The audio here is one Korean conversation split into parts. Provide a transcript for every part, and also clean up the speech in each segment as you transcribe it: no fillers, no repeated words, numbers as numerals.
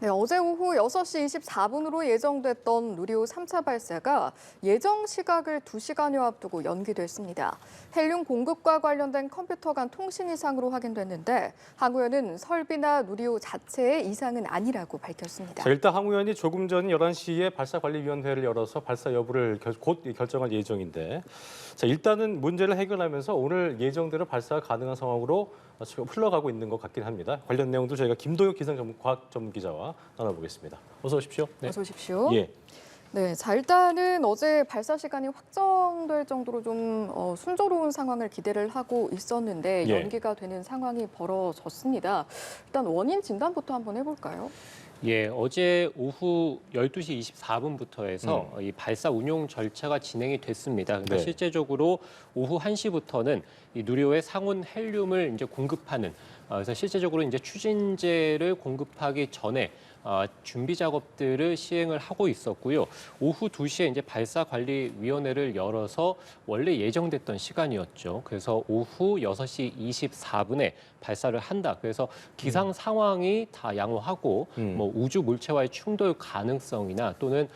네, 어제 오후 6시 24분으로 예정됐던 누리호 3차 발사가 예정 시각을 2시간여 앞두고 연기됐습니다. 헬륨 공급과 관련된 컴퓨터 간 통신 이상으로 확인됐는데 항우연은 설비나 누리호 자체의 이상은 아니라고 밝혔습니다. 자, 일단 항우연이 조금 전 11시에 발사관리위원회를 열어서 발사 여부를 곧 결정할 예정인데 자, 일단은 문제를 해결하면서 오늘 예정대로 발사가 가능한 상황으로 지금 흘러가고 있는 것 같긴 합니다. 관련 내용도 저희가 김도혁 기상과학 전문 기자와 나눠보겠습니다. 어서 오십시오. 네. 어서 오십시오. 예. 네, 자 일단은 어제 발사 시간이 확정될 정도로 좀 순조로운 상황을 기대를 하고 있었는데 예. 연기가 되는 상황이 벌어졌습니다. 일단 원인 진단부터 한번 해볼까요? 예, 어제 오후 12시 24분부터 해서 이 발사 운용 절차가 진행이 됐습니다. 그러니까 네. 실제적으로 오후 1시부터는 이 누리호에 상온 헬륨을 이제 공급하는 그래서 실제적으로 이제 추진제를 공급하기 전에 준비 작업들을 시행을 하고 있었고요. 오후 2시에 이제 발사관리위원회를 열어서 원래 예정됐던 시간이었죠. 그래서 오후 6시 24분에 발사를 한다. 그래서 기상 상황이 다 양호하고 뭐 우주 물체와의 충돌 가능성이나 또는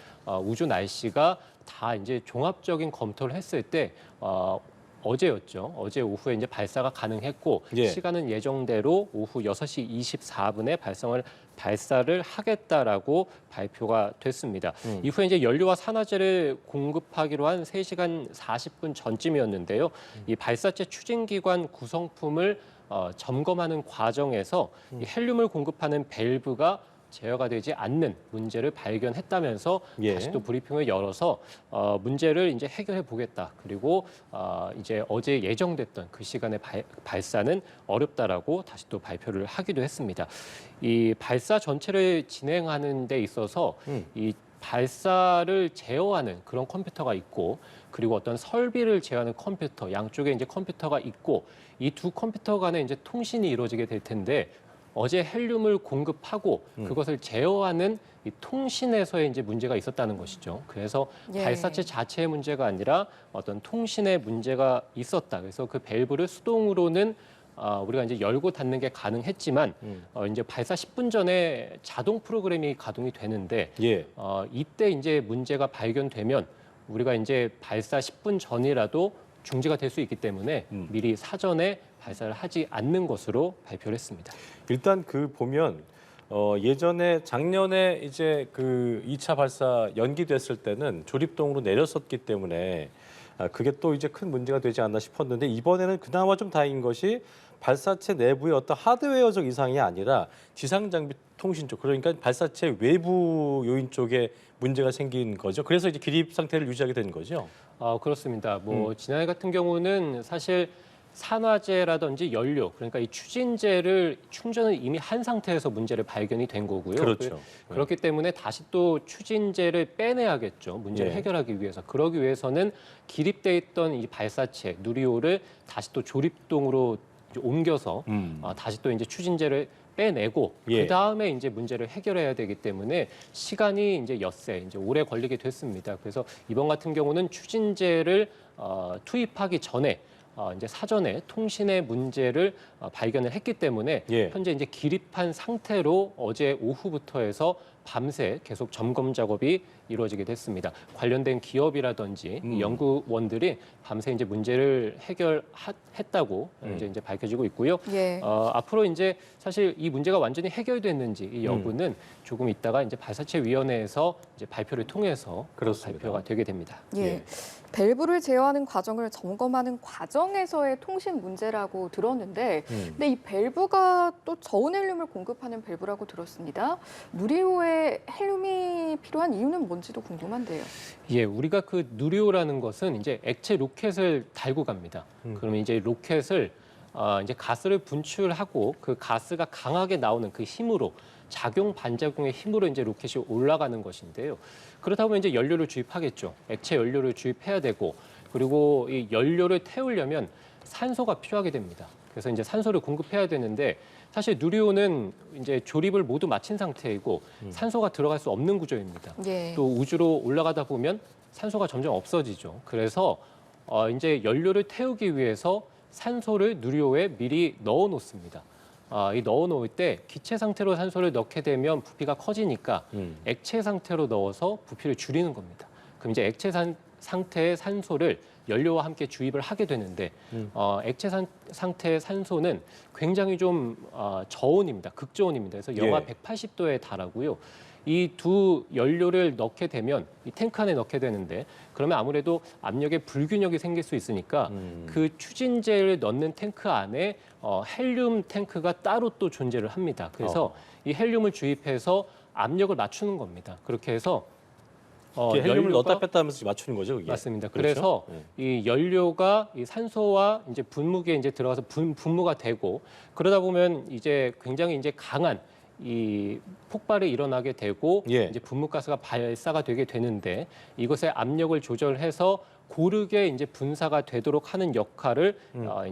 우주 날씨가 다 이제 종합적인 검토를 했을 때 어제였죠. 어제 오후에 이제 발사가 가능했고 예. 시간은 예정대로 오후 6시 24분에 발사를 하겠다라고 발표가 됐습니다. 이후에 이제 연료와 산화제를 공급하기로 한 3시간 40분 전쯤이었는데요. 이 발사체 추진기관 구성품을 점검하는 과정에서 이 헬륨을 공급하는 밸브가 제어가 되지 않는 문제를 발견했다면서 예. 다시 또 브리핑을 열어서 문제를 이제 해결해 보겠다. 그리고 이제 어제 예정됐던 그 시간에 발사는 어렵다라고 다시 또 발표를 하기도 했습니다. 이 발사 전체를 진행하는 데 있어서 이 발사를 제어하는 그런 컴퓨터가 있고 그리고 어떤 설비를 제어하는 컴퓨터 양쪽에 이제 컴퓨터가 있고 이 두 컴퓨터 간에 이제 통신이 이루어지게 될 텐데 어제 헬륨을 공급하고 그것을 제어하는 이 통신에서의 이제 문제가 있었다는 것이죠. 그래서 예. 발사체 자체의 문제가 아니라 어떤 통신의 문제가 있었다. 그래서 그 밸브를 수동으로는 우리가 이제 열고 닫는 게 가능했지만 이제 발사 10분 전에 자동 프로그램이 가동이 되는데 예. 이때 이제 문제가 발견되면 우리가 이제 발사 10분 전이라도 중지가 될 수 있기 때문에 미리 사전에 발사를 하지 않는 것으로 발표를 했습니다. 일단 보면 예전에 작년에 이제 그 2차 발사 연기됐을 때는 조립동으로 내렸었기 때문에 그게 또 이제 큰 문제가 되지 않나 싶었는데 이번에는 그나마 좀 다행인 것이 발사체 내부의 어떤 하드웨어적 이상이 아니라 지상 장비 통신 쪽 그러니까 발사체 외부 요인 쪽에 문제가 생긴 거죠. 그래서 이제 기립 상태를 유지하게 된 거죠. 그렇습니다. 뭐 지난해 같은 경우는 사실 산화제라든지 연료, 그러니까 이 추진제를 충전을 이미 한 상태에서 문제를 발견이 된 거고요. 그렇죠. 그렇기 때문에 다시 또 추진제를 빼내야겠죠. 문제를 예. 해결하기 위해서. 그러기 위해서는 기립돼 있던 이 발사체, 누리호를 다시 또 조립동으로 이제 옮겨서 다시 또 이제 추진제를 빼내고 예. 그 다음에 이제 문제를 해결해야 되기 때문에 시간이 이제 엿새 이제 오래 걸리게 됐습니다. 그래서 이번 같은 경우는 추진제를 투입하기 전에 이제 사전에 통신의 문제를 발견을 했기 때문에 예. 현재 이제 기립한 상태로 어제 오후부터 해서 밤새 계속 점검 작업이 이루어지게 됐습니다. 관련된 기업이라든지 이 연구원들이 밤새 이제 문제를 해결했다고 이제 밝혀지고 있고요. 예. 앞으로 이제 사실 이 문제가 완전히 해결됐는지 이 여부는 조금 있다가 이제 발사체 위원회에서 이제 발표를 통해서 그렇습니다. 발표가 되게 됩니다. 예. 예. 밸브를 제어하는 과정을 점검하는 과정에서의 통신 문제라고 들었는데 근데 이 밸브가 또 저온 헬륨을 공급하는 밸브라고 들었습니다. 누리호에 헬륨이 필요한 이유는 뭔지도 궁금한데요. 예, 우리가 그 누리호라는 것은 이제 액체 로켓을 달고 갑니다. 그러면 이제 로켓을 이제 가스를 분출하고 그 가스가 강하게 나오는 그 힘으로 작용 반작용의 힘으로 이제 로켓이 올라가는 것인데요. 그렇다 보면 이제 연료를 주입하겠죠. 액체 연료를 주입해야 되고 그리고 이 연료를 태우려면 산소가 필요하게 됩니다. 그래서 이제 산소를 공급해야 되는데 사실 누리호는 이제 조립을 모두 마친 상태이고 산소가 들어갈 수 없는 구조입니다. 예. 또 우주로 올라가다 보면 산소가 점점 없어지죠. 그래서 이제 연료를 태우기 위해서 산소를 누리호에 미리 넣어 놓습니다. 이 넣어 놓을 때 기체 상태로 산소를 넣게 되면 부피가 커지니까 액체 상태로 넣어서 부피를 줄이는 겁니다. 그럼 이제 상태의 산소를 연료와 함께 주입을 하게 되는데 액체 상태의 산소는 굉장히 좀 저온입니다. 극저온입니다. 그래서 영하 예. 180도에 달하고요. 이 두 연료를 넣게 되면 이 탱크 안에 넣게 되는데 그러면 아무래도 압력에 불균형이 생길 수 있으니까 그 추진제를 넣는 탱크 안에 헬륨 탱크가 따로 또 존재를 합니다. 그래서 이 헬륨을 주입해서 압력을 맞추는 겁니다. 그렇게 해서 이게 헬륨을 연료가- 넣었다 뺐다 하면서 맞추는 거죠, 그게. 맞습니다. 그렇죠? 그래서 이 연료가 이 산소와 이제 분무기에 이제 들어가서 분무가 되고 그러다 보면 이제 굉장히 이제 강한 이 폭발이 일어나게 되고 예. 이제 분무가스가 발사가 되게 되는데 이것의 압력을 조절해서 고르게 이제 분사가 되도록 하는 역할을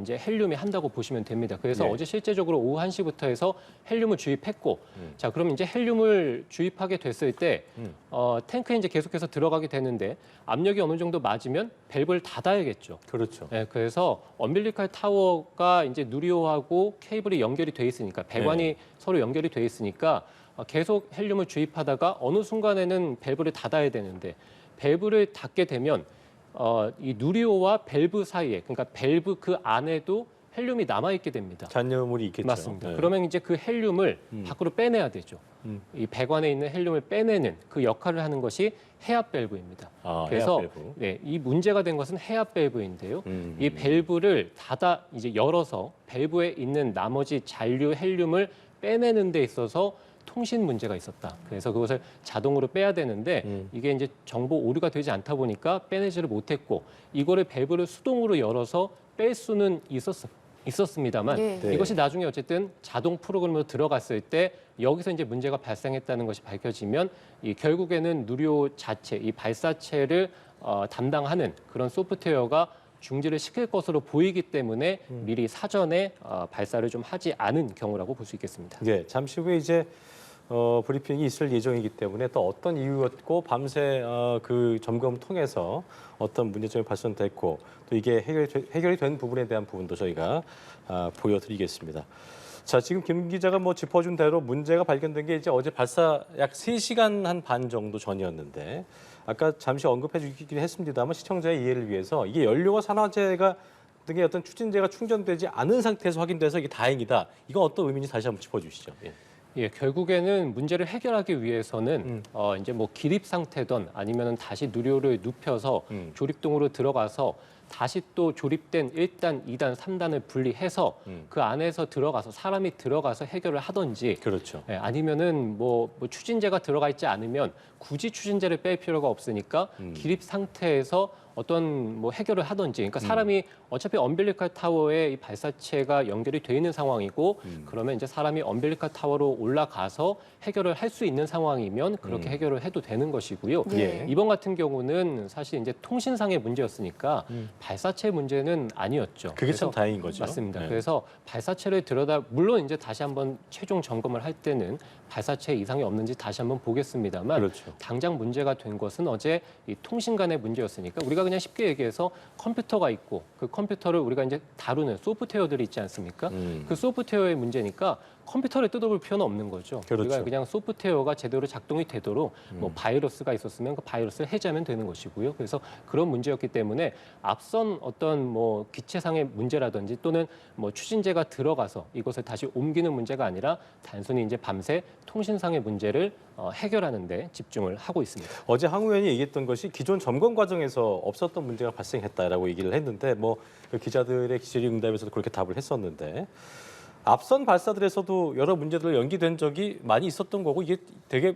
이제 헬륨이 한다고 보시면 됩니다. 그래서 예. 어제 실제적으로 오후 1시부터 해서 헬륨을 주입했고 자, 그럼 이제 헬륨을 주입하게 됐을 때 탱크에 이제 계속해서 들어가게 되는데 압력이 어느 정도 맞으면 밸브를 닫아야겠죠. 그렇죠. 네, 그래서 엄빌리칼 타워가 이제 누리호하고 케이블이 연결이 돼 있으니까 배관이 네. 서로 연결이 돼 있으니까 계속 헬륨을 주입하다가 어느 순간에는 밸브를 닫아야 되는데 밸브를 닫게 되면 이 누리호와 밸브 사이에 그러니까 밸브 그 안에도 헬륨이 남아 있게 됩니다. 잔여물이 있겠죠. 맞습니다. 네. 그러면 이제 그 헬륨을 밖으로 빼내야 되죠. 이 배관에 있는 헬륨을 빼내는 그 역할을 하는 것이 해압 밸브입니다. 그래서 해압 밸브. 네, 이 문제가 된 것은 해압 밸브인데요. 음. 이 밸브를 닫아 이제 열어서 밸브에 있는 나머지 잔류 헬륨을 빼내는 데 있어서 통신 문제가 있었다. 그래서 그것을 자동으로 빼야 되는데 이게 이제 정보 오류가 되지 않다 보니까 빼내지를 못했고 이거를 밸브를 수동으로 열어서 뺄 수는 있었습니다만 예. 네. 이것이 나중에 어쨌든 자동 프로그램으로 들어갔을 때 여기서 이제 문제가 발생했다는 것이 밝혀지면 이 결국에는 누리호 자체, 이 발사체를 담당하는 그런 소프트웨어가 중지를 시킬 것으로 보이기 때문에 미리 사전에 발사를 좀 하지 않은 경우라고 볼 수 있겠습니다. 네, 잠시 후에 이제 브리핑이 있을 예정이기 때문에 또 어떤 이유였고 밤새 그 점검 통해서 어떤 문제점이 발생됐고 또 이게 해결이 된 부분에 대한 부분도 저희가 보여드리겠습니다. 자, 지금 김 기자가 뭐 짚어준 대로 문제가 발견된 게 이제 어제 발사 약 3시간 한 반 정도 전이었는데 아까 잠시 언급해 주긴 했습니다만 시청자의 이해를 위해서 이게 연료와 산화제가 등의 어떤 추진제가 충전되지 않은 상태에서 확인돼서 이게 다행이다. 이건 어떤 의미인지 다시 한번 짚어주시죠. 예. 예, 결국에는 문제를 해결하기 위해서는 이제 뭐 기립 상태든 아니면은 다시 누리호를 눕혀서 조립동으로 들어가서 다시 또 조립된 1단, 2단, 3단을 분리해서 그 안에서 들어가서 사람이 들어가서 해결을 하든지 그렇죠. 예, 아니면은 뭐 추진제가 들어가 있지 않으면 굳이 추진제를 뺄 필요가 없으니까 기립 상태에서 어떤 뭐 해결을 하든지 그러니까 사람이 어차피 엄빌리칼 타워에 이 발사체가 연결이 돼 있는 상황이고 그러면 이제 사람이 엄빌리칼 타워로 올라가서 해결을 할 수 있는 상황이면 그렇게 해결을 해도 되는 것이고요. 예. 이번 같은 경우는 사실 이제 통신상의 문제였으니까 발사체 문제는 아니었죠. 그게 참 그래서 다행인 거죠. 맞습니다. 네. 그래서 발사체를 물론 이제 다시 한번 최종 점검을 할 때는 발사체 이상이 없는지 다시 한번 보겠습니다만 그렇죠. 당장 문제가 된 것은 어제 이 통신 간의 문제였으니까 우리가 그냥 쉽게 얘기해서 컴퓨터가 있고 그 컴퓨터를 우리가 이제 다루는 소프트웨어들이 있지 않습니까? 그 소프트웨어의 문제니까 컴퓨터를 뜯어볼 필요는 없는 거죠. 그렇죠. 우리가 그냥 소프트웨어가 제대로 작동이 되도록 뭐 바이러스가 있었으면 그 바이러스를 해제하면 되는 것이고요. 그래서 그런 문제였기 때문에 앞선 어떤 뭐 기체상의 문제라든지 또는 뭐 추진제가 들어가서 이것을 다시 옮기는 문제가 아니라 단순히 이제 밤새 통신상의 문제를 해결하는 데 집중을 하고 있습니다. 어제 항우연이 얘기했던 것이 기존 점검 과정에서 없었던 문제가 발생했다라고 얘기를 했는데 뭐그 기자들의 기자응답에서도 그렇게 답을 했었는데 앞선 발사들에서도 여러 문제들 연기된 적이 많이 있었던 거고 이게 되게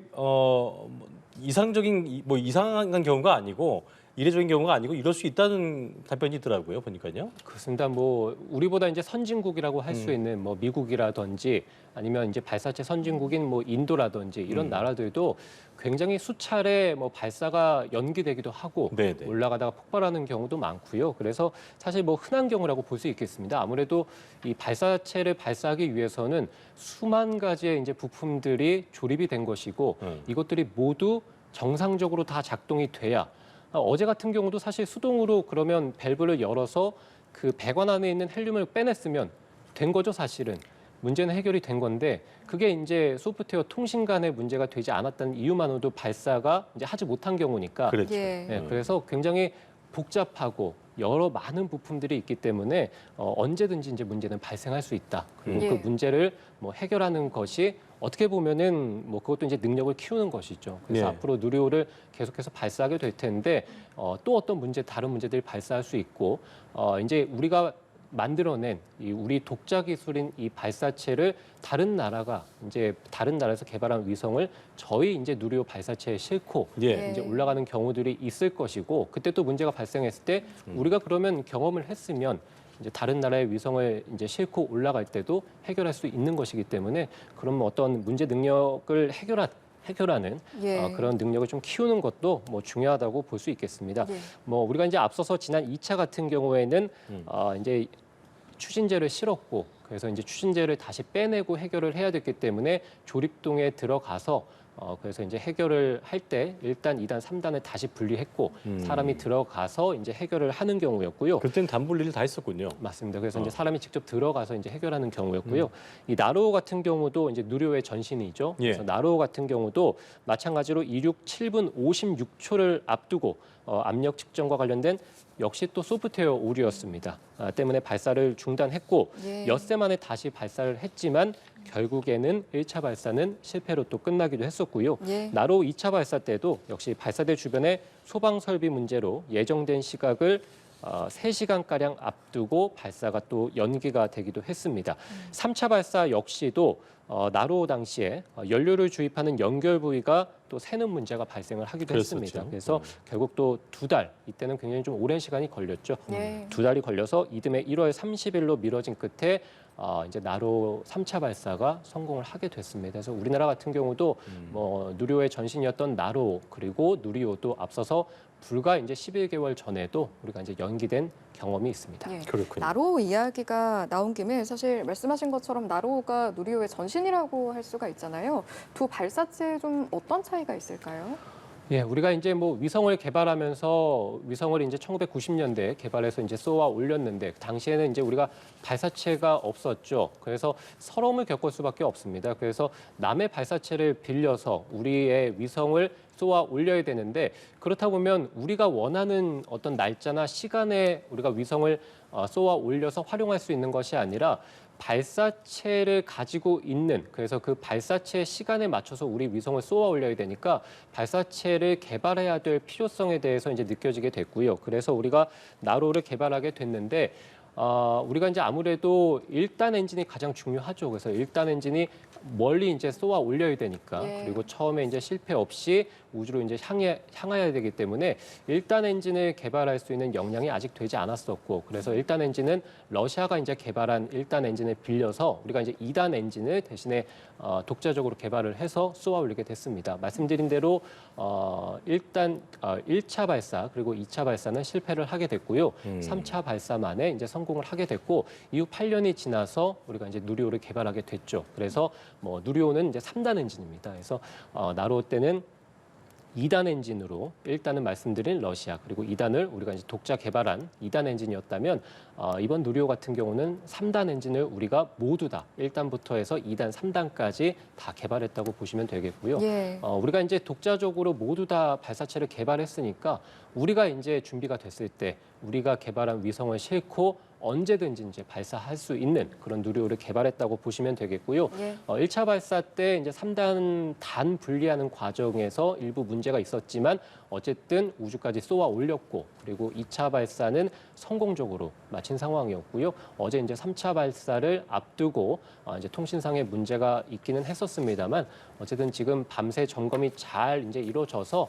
이상적인 뭐 이상한 경우가 아니고 이례적인 경우가 아니고 이럴 수 있다는 답변이더라고요 보니까요. 그렇습니다. 뭐 우리보다 이제 선진국이라고 할 수 있는 뭐 미국이라든지 아니면 이제 발사체 선진국인 뭐 인도라든지 이런 나라들도 굉장히 수차례 뭐 발사가 연기되기도 하고 네네. 올라가다가 폭발하는 경우도 많고요. 그래서 사실 뭐 흔한 경우라고 볼 수 있겠습니다. 아무래도 이 발사체를 발사하기 위해서는 수만 가지의 이제 부품들이 조립이 된 것이고 이것들이 모두 정상적으로 다 작동이 돼야 어제 같은 경우도 사실 수동으로 그러면 밸브를 열어서 그 배관 안에 있는 헬륨을 빼냈으면 된 거죠, 사실은. 문제는 해결이 된 건데 그게 이제 소프트웨어 통신 간의 문제가 되지 않았다는 이유만으로도 발사가 이제 하지 못한 경우니까 그렇죠. 예. 네, 그래서 굉장히 복잡하고 여러 많은 부품들이 있기 때문에 언제든지 이제 문제는 발생할 수 있다. 그리고 예. 그 문제를 뭐 해결하는 것이 어떻게 보면은 뭐 그것도 이제 능력을 키우는 것이죠. 그래서 예. 앞으로 누리호를 계속해서 발사하게 될 텐데 또 어떤 다른 문제들이 발사할 수 있고 이제 우리가 만들어낸 이 우리 독자 기술인 이 발사체를 다른 나라에서 개발한 위성을 저희 이제 누리호 발사체에 싣고 예. 이제 올라가는 경우들이 있을 것이고 그때 또 문제가 발생했을 때 우리가 그러면 경험을 했으면 이제 다른 나라의 위성을 이제 싣고 올라갈 때도 해결할 수 있는 것이기 때문에 그런 어떤 문제 능력을 해결하는 예. 그런 능력을 좀 키우는 것도 뭐 중요하다고 볼 수 있겠습니다. 예. 뭐 우리가 이제 앞서서 지난 2차 같은 경우에는 이제 추진제를 실었고 그래서 이제 추진제를 다시 빼내고 해결을 해야 됐기 때문에 조립동에 들어가서 그래서 이제 해결을 할 때 1단, 2단, 3단을 다시 분리했고 사람이 들어가서 이제 해결을 하는 경우였고요. 그때는 단분리를 다 했었군요. 맞습니다. 그래서 이제 사람이 직접 들어가서 이제 해결하는 경우였고요. 이 나로호 같은 경우도 이제 누리호의 전신이죠. 예. 그래서 나로호 같은 경우도 마찬가지로 이륙 7분 56초를 앞두고 압력 측정과 관련된 역시 또 소프트웨어 오류였습니다. 때문에 발사를 중단했고 예. 엿새 만에 다시 발사를 했지만 결국에는 1차 발사는 실패로 또 끝나기도 했었고요. 예. 나로 2차 발사 때도 역시 발사대 주변의 소방 설비 문제로 예정된 시각을 3시간가량 앞두고 발사가 또 연기가 되기도 했습니다. 3차 발사 역시도 나로 당시에 연료를 주입하는 연결 부위가 또 새는 문제가 발생을 하기도 그랬었죠. 했습니다. 그래서 결국 또 2달, 이때는 굉장히 좀 오랜 시간이 걸렸죠. 예. 2달이 걸려서 이듬해 1월 30일로 미뤄진 끝에 이제 나로 3차 발사가 성공을 하게 됐습니다. 그래서 우리나라 같은 경우도 뭐 누리호의 전신이었던 나로 그리고 누리호도 앞서서 불과 이제 11개월 전에도 우리가 이제 연기된 경험이 있습니다. 예. 그렇군요. 나로호 이야기가 나온 김에 사실 말씀하신 것처럼 나로호가 누리호의 전신이라고 할 수가 있잖아요. 두 발사체에 좀 어떤 차이가 있을까요? 예, 우리가 이제 뭐 위성을 개발하면서 위성을 이제 1990년대에 개발해서 이제 쏘아 올렸는데 당시에는 이제 우리가 발사체가 없었죠. 그래서 서러움을 겪을 수밖에 없습니다. 그래서 남의 발사체를 빌려서 우리의 위성을 쏘아 올려야 되는데 그렇다 보면 우리가 원하는 어떤 날짜나 시간에 우리가 위성을 쏘아 올려서 활용할 수 있는 것이 아니라 발사체를 가지고 있는 그래서 그 발사체 시간에 맞춰서 우리 위성을 쏘아 올려야 되니까 발사체를 개발해야 될 필요성에 대해서 이제 느껴지게 됐고요. 그래서 우리가 나로를 개발하게 됐는데 우리가 이제 아무래도 1단 엔진이 가장 중요하죠. 그래서 1단 엔진이 멀리 이제 쏘아 올려야 되니까 예. 그리고 처음에 이제 실패 없이 우주로 이제 향해야 되기 때문에 1단 엔진을 개발할 수 있는 역량이 아직 되지 않았었고 그래서 1단 엔진은 러시아가 이제 개발한 1단 엔진을 빌려서 우리가 이제 2단 엔진을 대신에 독자적으로 개발을 해서 쏘아 올리게 됐습니다. 말씀드린 대로 1차 발사 그리고 2차 발사는 실패를 하게 됐고요. 3차 발사만에 이제 성공을 하게 됐고 이후 8년이 지나서 우리가 이제 누리호를 개발하게 됐죠. 그래서 뭐 누리호는 이제 3단 엔진입니다. 그래서 나로 때는 2단 엔진으로 1단은 말씀드린 러시아 그리고 2단을 우리가 이제 독자 개발한 2단 엔진이었다면 이번 누리호 같은 경우는 3단 엔진을 우리가 모두 다 1단부터 해서 2단, 3단까지 다 개발했다고 보시면 되겠고요. 예. 우리가 이제 독자적으로 모두 다 발사체를 개발했으니까 우리가 이제 준비가 됐을 때 우리가 개발한 위성을 싣고 언제든지 이제 발사할 수 있는 그런 누리호를 개발했다고 보시면 되겠고요. 예. 1차 발사 때 이제 3단 단 분리하는 과정에서 일부 문제가 있었지만 어쨌든 우주까지 쏘아 올렸고 그리고 2차 발사는 성공적으로 마친 상황이었고요. 어제 이제 3차 발사를 앞두고 이제 통신상의 문제가 있기는 했었습니다만 어쨌든 지금 밤새 점검이 잘 이제 이루어져서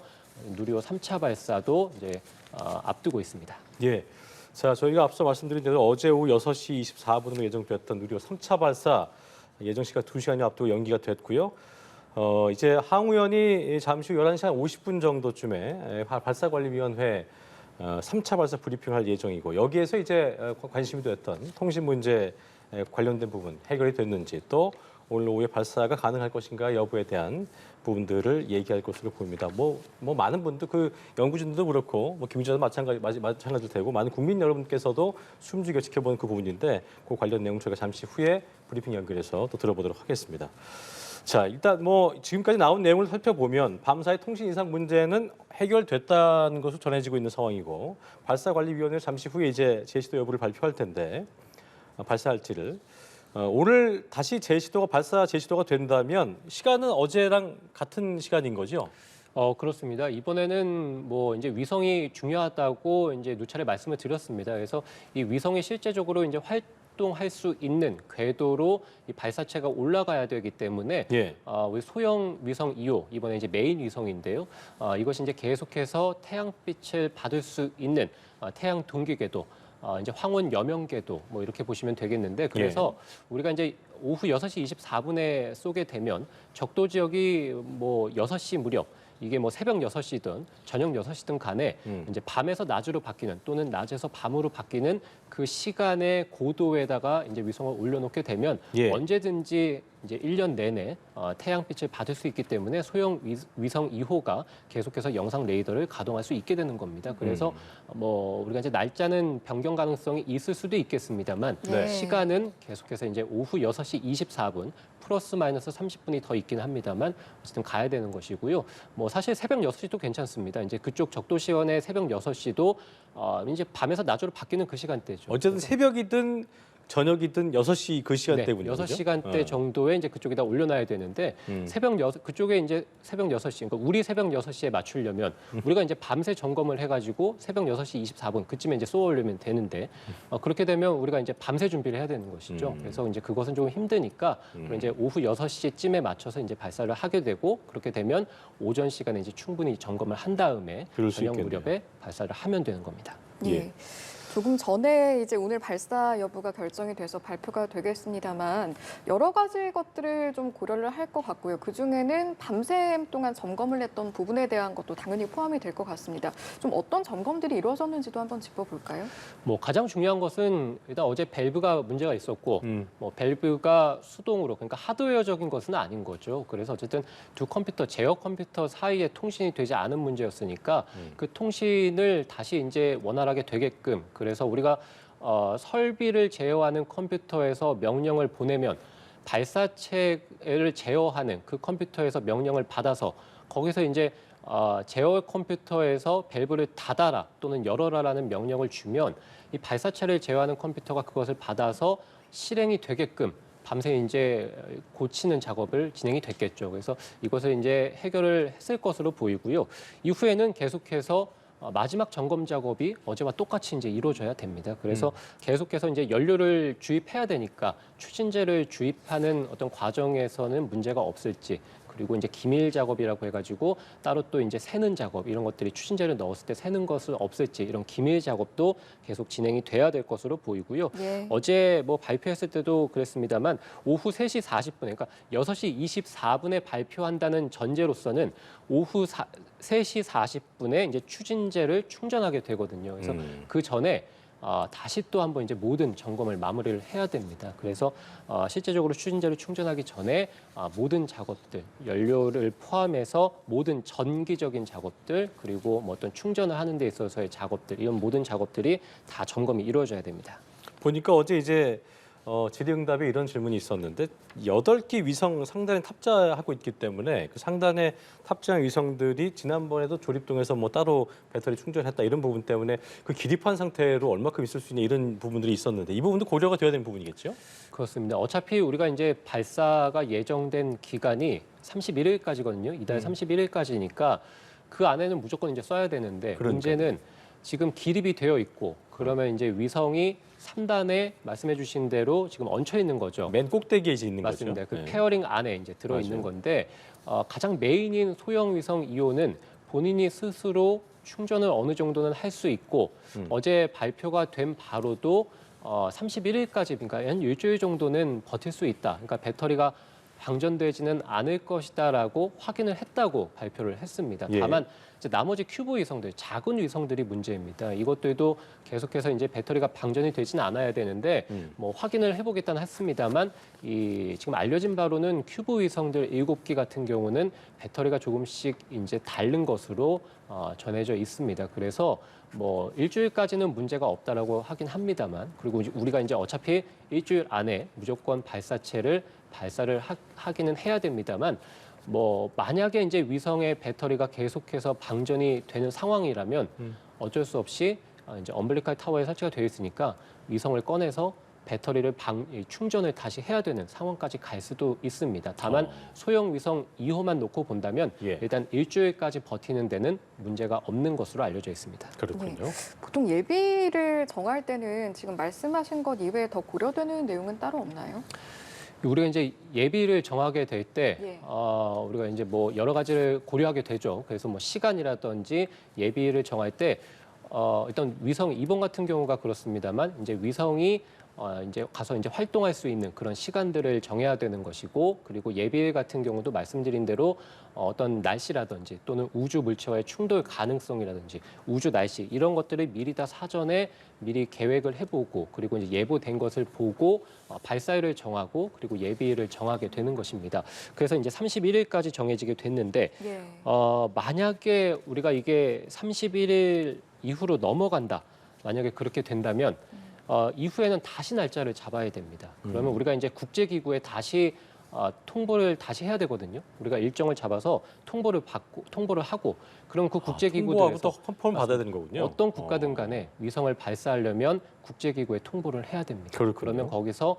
누리호 3차 발사도 이제 앞두고 있습니다. 예. 자, 저희가 앞서 말씀드린 대로 어제 오후 6시 24분으로 예정됐던 누리호 3차 발사 예정 시각 2시간이 앞두고 연기가 됐고요. 이제 항우연이 잠시 후 11시 한 50분 정도쯤에 발사관리위원회 3차 발사 브리핑을 할 예정이고 여기에서 이제 관심이 됐던 통신 문제 관련된 부분 해결이 됐는지 또 오늘 오후에 발사가 가능할 것인가 여부에 대한 부분들을 얘기할 것으로 보입니다. 뭐 많은 분들 그 연구진들도 그렇고 뭐 김 기자도 마찬가지도 되고 많은 국민 여러분께서도 숨죽여 지켜보는 그 부분인데 그 관련 내용 저희가 잠시 후에 브리핑 연결해서 또 들어보도록 하겠습니다. 자, 일단 뭐 지금까지 나온 내용을 살펴보면 밤사이 통신 이상 문제는 해결됐다는 것으로 전해지고 있는 상황이고 발사관리위원회 잠시 후에 이제 제시도 여부를 발표할 텐데 발사할지를 오늘 다시 발사 제시도가 된다면 시간은 어제랑 같은 시간인 거죠? 그렇습니다. 이번에는 뭐 이제 위성이 중요하다고 이제 누차례 말씀을 드렸습니다. 그래서 이 위성이 실제적으로 이제 활동할 수 있는 궤도로 이 발사체가 올라가야 되기 때문에 예. 우리 소형 위성 2호 이번에 이제 메인 위성인데요. 이것이 이제 계속해서 태양빛을 받을 수 있는 태양 동기 궤도. 이제 황혼 여명 궤도 뭐 이렇게 보시면 되겠는데 그래서 우리가 이제 오후 6시 24분에 쏘게 되면 적도 지역이 뭐 6시 무렵 이게 뭐 새벽 6시든 저녁 6시든 간에 이제 밤에서 낮으로 바뀌는 또는 낮에서 밤으로 바뀌는 그 시간의 고도에다가 이제 위성을 올려놓게 되면 예. 언제든지 이제 1년 내내 태양빛을 받을 수 있기 때문에 소형 위성 2호가 계속해서 영상 레이더를 가동할 수 있게 되는 겁니다. 그래서 뭐 우리가 이제 날짜는 변경 가능성이 있을 수도 있겠습니다만 네. 시간은 계속해서 이제 오후 6시 24분 플러스 마이너스 30분이 더 있긴 합니다만 어쨌든 가야 되는 것이고요. 뭐 사실 새벽 6시도 괜찮습니다. 이제 그쪽 적도시원의 새벽 6시도 이제 밤에서 낮으로 바뀌는 그 시간대죠. 어쨌든 새벽이든 저녁이든 6시 그 시간대군요. 6시간대 정도에 이제 그쪽에다 올려놔야 되는데 그쪽에 이제 새벽 6시, 그러니까 우리 새벽 6시에 맞추려면 우리가 이제 밤새 점검을 해가지고 새벽 6시 24분 그쯤에 이제 쏘아 올리면 되는데 그렇게 되면 우리가 이제 밤새 준비를 해야 되는 것이죠. 그래서 이제 그것은 좀 힘드니까 이제 오후 6시쯤에 맞춰서 이제 발사를 하게 되고 그렇게 되면 오전 시간에 이제 충분히 점검을 한 다음에 저녁 무렵에 발사를 하면 되는 겁니다. 예. 조금 전에 이제 오늘 발사 여부가 결정이 돼서 발표가 되겠습니다만 여러 가지 것들을 좀 고려를 할 것 같고요. 그중에는 밤샘 동안 점검을 했던 부분에 대한 것도 당연히 포함이 될 것 같습니다. 좀 어떤 점검들이 이루어졌는지도 한번 짚어볼까요? 뭐 가장 중요한 것은 일단 어제 밸브가 문제가 있었고 뭐 밸브가 수동으로 그러니까 하드웨어적인 것은 아닌 거죠. 그래서 어쨌든 두 컴퓨터 제어 컴퓨터 사이에 통신이 되지 않은 문제였으니까 그 통신을 다시 이제 원활하게 되게끔 그래서 우리가 설비를 제어하는 컴퓨터에서 명령을 보내면 발사체를 제어하는 그 컴퓨터에서 명령을 받아서 거기서 이제 제어 컴퓨터에서 밸브를 닫아라 또는 열어라라는 명령을 주면 이 발사체를 제어하는 컴퓨터가 그것을 받아서 실행이 되게끔 밤새 이제 고치는 작업을 진행이 됐겠죠. 그래서 이것을 이제 해결을 했을 것으로 보이고요. 이후에는 계속해서 마지막 점검 작업이 어제와 똑같이 이제 이루어져야 됩니다. 그래서 계속해서 이제 연료를 주입해야 되니까 추진제를 주입하는 어떤 과정에서는 문제가 없을지 그리고 이제 기밀 작업이라고 해가지고 따로 또 이제 새는 작업 이런 것들이 추진제를 넣었을 때 새는 것은 없을지 이런 기밀 작업도 계속 진행이 돼야 될 것으로 보이고요. 예. 어제 뭐 발표했을 때도 그랬습니다만 오후 3시 40분 그러니까 6시 24분에 발표한다는 전제로서는 오후 3시 40분에 이제 추진제를 충전하게 되거든요. 그래서 그 전에 다시 또 한번 이제 모든 점검을 마무리를 해야 됩니다. 그래서 실제적으로 추진제를 충전하기 전에 모든 작업들, 연료를 포함해서 모든 전기적인 작업들 그리고 뭐 어떤 충전을 하는 데 있어서의 작업들 이런 모든 작업들이 다 점검이 이루어져야 됩니다. 보니까 어제 이제 질의응답에 이런 질문이 있었는데 8기 위성 상단에 탑재하고 있기 때문에 그 상단에 탑재한 위성들이 지난번에도 조립동에서 뭐 따로 배터리 충전했다 이런 부분 때문에 그 기립한 상태로 얼마큼 있을 수 있냐 이런 부분들이 있었는데 이 부분도 고려가 돼야 되는 부분이겠죠? 그렇습니다. 어차피 우리가 이제 발사가 예정된 기간이 31일까지거든요. 이달 31일까지니까 그 안에는 무조건 이제 써야 되는데 그러니까요. 문제는 지금 기립이 되어 있고 그러면 이제 위성이 3단에 말씀해 주신 대로 지금 얹혀 있는 거죠. 맨 꼭대기에 이제 있는 맞습니다. 거죠. 그 네. 페어링 안에 이제 들어 있는 맞아요. 건데 가장 메인인 소형 위성 2호는 본인이 스스로 충전을 어느 정도는 할 수 있고 어제 발표가 된 바로도 31일까지 그러니까 한 일주일 정도는 버틸 수 있다. 그러니까 배터리가 방전되지는 않을 것이다라고 확인을 했다고 발표를 했습니다. 예. 다만 이제 나머지 큐브 위성들, 작은 위성들이 문제입니다. 이것들도 계속해서 이제 배터리가 방전이 되지는 않아야 되는데 뭐 확인을 해보겠다는 했습니다만 이 지금 알려진 바로는 큐브 위성들 7기 같은 경우는 배터리가 조금씩 이제 닳는 것으로 전해져 있습니다. 그래서 뭐 일주일까지는 문제가 없다라고 하긴 합니다만 그리고 우리가 이제 어차피 일주일 안에 무조건 발사체를 발사를 하기는 해야 됩니다만 뭐 만약에 이제 위성의 배터리가 계속해서 방전이 되는 상황이라면 어쩔 수 없이 이제 엄블리칼 타워에 설치가 되어 있으니까 위성을 꺼내서 배터리를 충전을 다시 해야 되는 상황까지 갈 수도 있습니다. 다만 소형 위성 2호만 놓고 본다면 예. 일단 일주일까지 버티는 데는 문제가 없는 것으로 알려져 있습니다. 그렇군요. 보통 예비를 정할 때는 지금 말씀하신 것 이외에 더 고려되는 내용은 따로 없나요? 우리가 이제 예비를 정하게 될 때, 예. 우리가 이제 뭐 여러 가지를 고려하게 되죠. 그래서 뭐 시간이라든지 예비를 정할 때, 일단 위성 2번 같은 경우가 그렇습니다만, 이제 위성이 이제 가서 이제 활동할 수 있는 그런 시간들을 정해야 되는 것이고, 그리고 예비 같은 경우도 말씀드린 대로 어떤 날씨라든지 또는 우주 물체와의 충돌 가능성이라든지 우주 날씨 이런 것들을 미리 다 사전에 미리 계획을 해보고 그리고 이제 예보된 것을 보고 발사일을 정하고 그리고 예비일을 정하게 되는 것입니다. 그래서 이제 31일까지 정해지게 됐는데 예. 만약에 우리가 이게 31일 이후로 넘어간다. 만약에 그렇게 된다면 이후에는 다시 날짜를 잡아야 됩니다. 그러면 우리가 이제 국제기구에 다시 통보를 다시 해야 되거든요. 우리가 일정을 잡아서 통보를 하고 그럼 그 국제기구에서 통보하고 또 컨펌을 받아야 되는 거군요. 어떤 국가든 간에 위성을 발사하려면 국제기구에 통보를 해야 됩니다. 그렇군요. 그러면 거기서